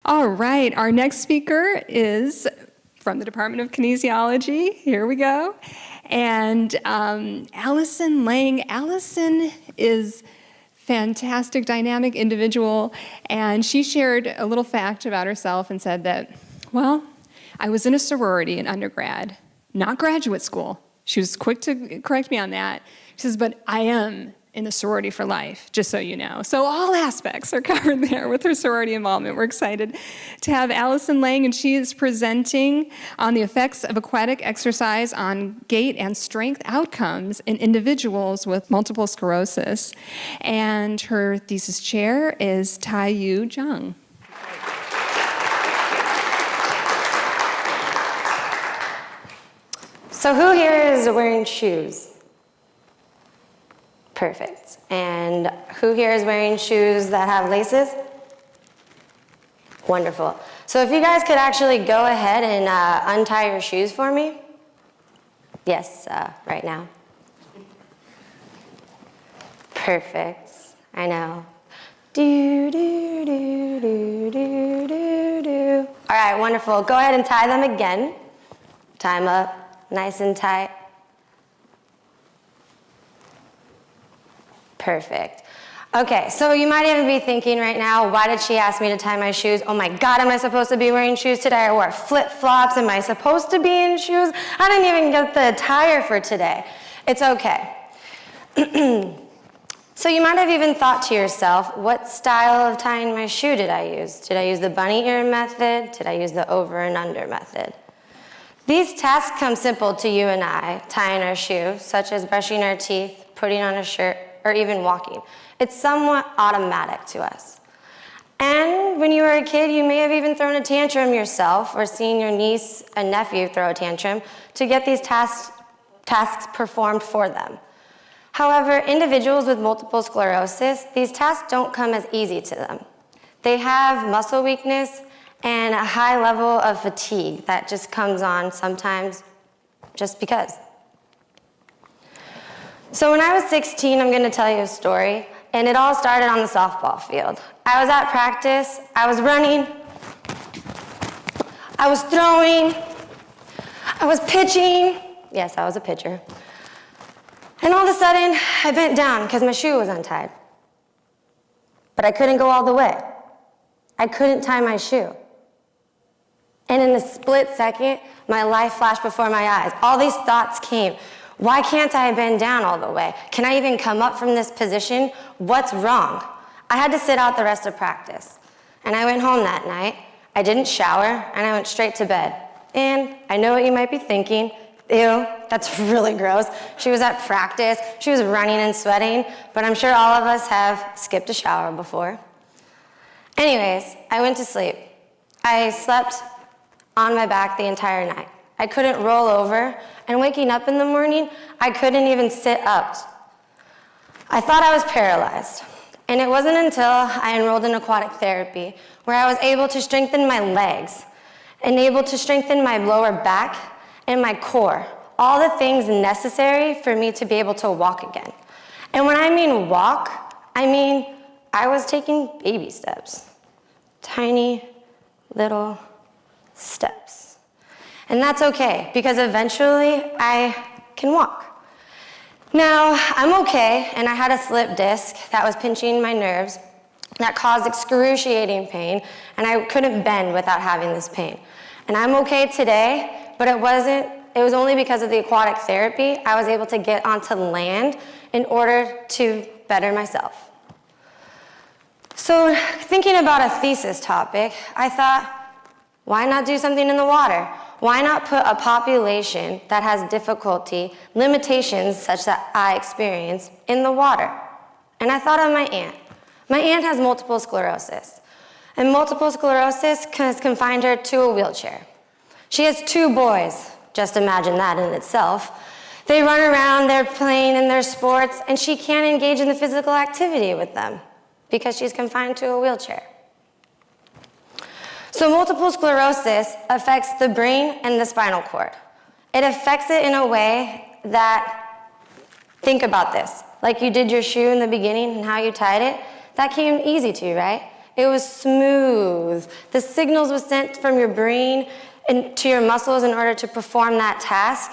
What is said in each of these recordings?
All right, our next speaker is from the Department of Kinesiology. Here we go. And Allison Lange. Allison is fantastic, dynamic individual, and she shared a little fact about herself and said that, well, I was in a sorority in undergrad, not graduate school. She was quick to correct me on that. She says, but I am in the sorority for life, just so you know. So all aspects are covered there with her sorority involvement. We're excited to have Allison Lange, and she is presenting on the effects of aquatic exercise on gait and strength outcomes in individuals with multiple sclerosis. And her thesis chair is Tai-Yu Zhang. So who here is wearing shoes? Perfect. And who here is wearing shoes that have laces? Wonderful. So if you guys could actually go ahead and untie your shoes for me. Yes, right now. Perfect. I know. Do, do, do, do, do, do, do. All right, wonderful. Go ahead and tie them again. Tie them up nice and tight. Perfect. Okay, so you might even be thinking right now, why did she ask me to tie my shoes? Oh my God, am I supposed to be wearing shoes today? I wore flip-flops. Am I supposed to be in shoes? I didn't even get the attire for today. It's okay. So you might have even thought to yourself, what style of tying my shoe did I use? Did I use the bunny ear method? Did I use the over and under method? These tasks come simple to you and I, tying our shoe, such as brushing our teeth, putting on a shirt, or even walking. It's somewhat automatic to us. And when you were a kid, you may have even thrown a tantrum yourself or seen your niece and nephew throw a tantrum to get these tasks performed for them. However, individuals with multiple sclerosis, these tasks don't come as easy to them. They have muscle weakness and a high level of fatigue that just comes on sometimes just because. So when I was 16, I'm going to tell you a story, and it all started on the softball field. I was at practice, I was running, I was throwing, I was pitching. Yes, I was a pitcher. And all of a sudden, I bent down because my shoe was untied. But I couldn't go all the way. I couldn't tie my shoe. And in a split second, my life flashed before my eyes. All these thoughts came. Why can't I bend down all the way? Can I even come up from this position? What's wrong? I had to sit out the rest of practice. And I went home that night. I didn't shower, and I went straight to bed. And I know what you might be thinking. Ew, that's really gross. She was at practice. She was running and sweating. But I'm sure all of us have skipped a shower before. Anyways, I went to sleep. I slept on my back the entire night. I couldn't roll over, and waking up in the morning, I couldn't even sit up. I thought I was paralyzed, and it wasn't until I enrolled in aquatic therapy where I was able to strengthen my legs and able to strengthen my lower back and my core, all the things necessary for me to be able to walk again. And when I mean walk, I mean I was taking baby steps, tiny little steps. And that's okay, because eventually I can walk. Now, I'm okay, and I had a slip disc that was pinching my nerves that caused excruciating pain, and I couldn't bend without having this pain. And I'm okay today, but it was only because of the aquatic therapy I was able to get onto land in order to better myself. So thinking about a thesis topic, I thought, why not do something in the water? Why not put a population that has difficulty, limitations such that I experience, in the water? And I thought of my aunt. My aunt has multiple sclerosis. And multiple sclerosis has confined her to a wheelchair. She has 2 boys. Just imagine that in itself. They run around, they're playing in their sports, and she can't engage in the physical activity with them because she's confined to a wheelchair. So multiple sclerosis affects the brain and the spinal cord. It affects it in a way that, think about this, like you did your shoe in the beginning and how you tied it, that came easy to you, right? It was smooth. The signals were sent from your brain to your muscles in order to perform that task.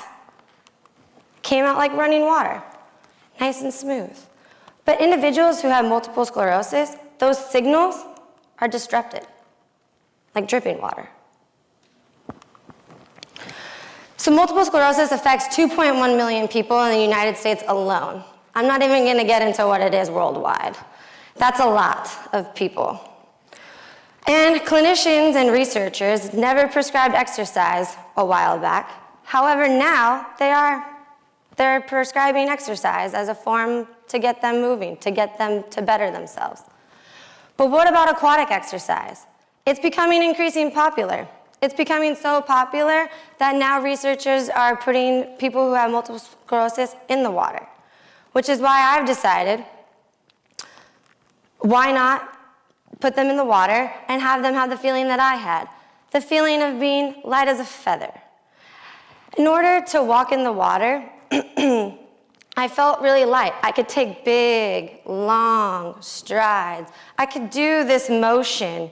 Came out like running water, nice and smooth. But individuals who have multiple sclerosis, those signals are disrupted, like dripping water. So multiple sclerosis affects 2.1 million people in the United States alone. I'm not even going to get into what it is worldwide. That's a lot of people. And clinicians and researchers never prescribed exercise a while back. However, now they're prescribing exercise as a form to get them moving, to get them to better themselves. But what about aquatic exercise? It's becoming increasingly popular. It's becoming so popular that now researchers are putting people who have multiple sclerosis in the water, which is why I've decided, why not put them in the water and have them have the feeling that I had, the feeling of being light as a feather. In order to walk in the water, I felt really light. I could take big, long strides. I could do this motion.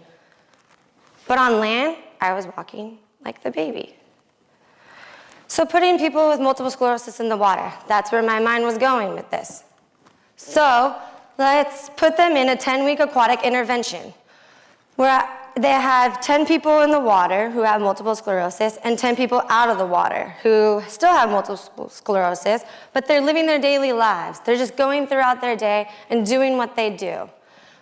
But on land, I was walking like the baby. So putting people with multiple sclerosis in the water, that's where my mind was going with this. So let's put them in a 10-week aquatic intervention where they have 10 people in the water who have multiple sclerosis and 10 people out of the water who still have multiple sclerosis, but they're living their daily lives. They're just going throughout their day and doing what they do.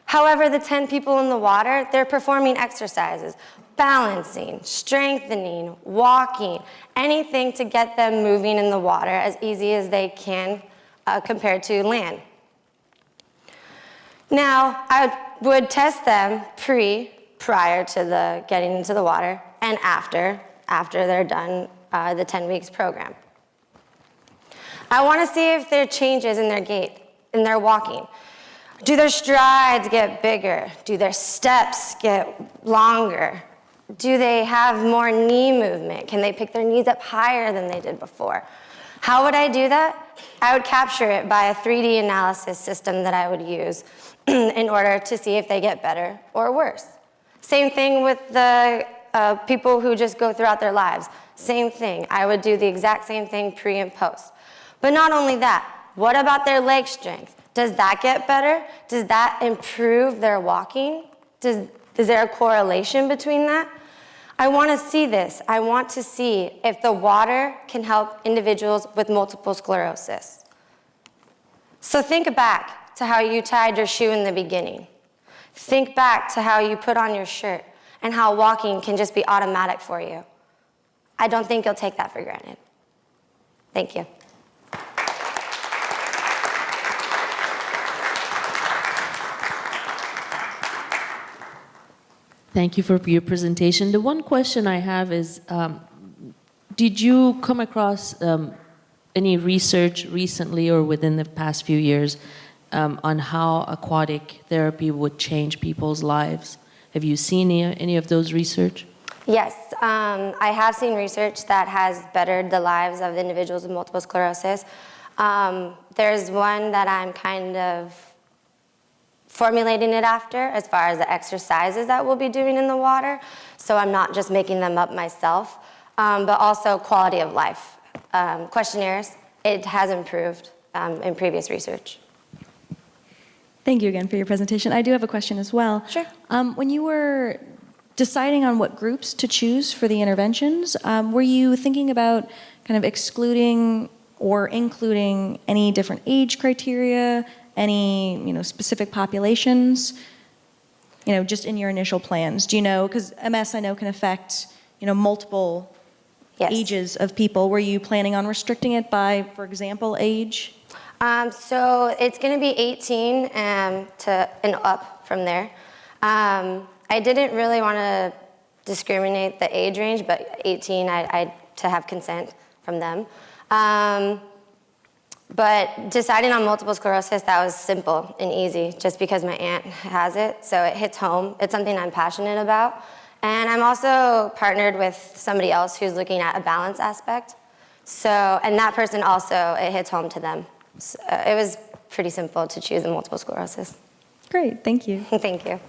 However, the 10 people in the water, they're performing exercises, balancing, strengthening, walking, anything to get them moving in the water as easy as they can compared to land. Now, I would test them prior to getting into the water and after they're done the 10 weeks program. I want to see if there are changes in their gait, in their walking. Do their strides get bigger? Do their steps get longer? Do they have more knee movement? Can they pick their knees up higher than they did before? How would I do that? I would capture it by a 3D analysis system that I would use in order to see if they get better or worse. Same thing with the people who just go throughout their lives. Same thing. I would do the exact same thing pre and post. But not only that, what about their leg strength? Does that get better? Does that improve their walking? Is there a correlation between that? I want to see this. I want to see if the water can help individuals with multiple sclerosis. So think back to how you tied your shoe in the beginning. Think back to how you put on your shirt and how walking can just be automatic for you. I don't think you'll take that for granted. Thank you. Thank you for your presentation. The one question I have is, did you come across any research recently or within the past few years on how aquatic therapy would change people's lives? Have you seen any of those research? Yes, I have seen research that has bettered the lives of individuals with multiple sclerosis. There's one that I'm kind of formulating it after as far as the exercises that we'll be doing in the water, so I'm not just making them up myself, but also quality of life. Questionnaires, it has improved in previous research. Thank you again for your presentation. I do have a question as well. Sure. When you were deciding on what groups to choose for the interventions, were you thinking about kind of excluding or including any different age criteria, any specific populations, just in your initial plans? Do you know, because MS I know can affect multiple Yes. ages of people. Were you planning on restricting it by, for example, age? So it's going to be 18 and up from there. I didn't really want to discriminate the age range, but 18 to have consent from them. But deciding on multiple sclerosis, that was simple and easy, just because my aunt has it, so it hits home. It's something I'm passionate about. And I'm also partnered with somebody else who's looking at a balance aspect. So, and that person also, it hits home to them. So it was pretty simple to choose the multiple sclerosis. Great, thank you. Thank you.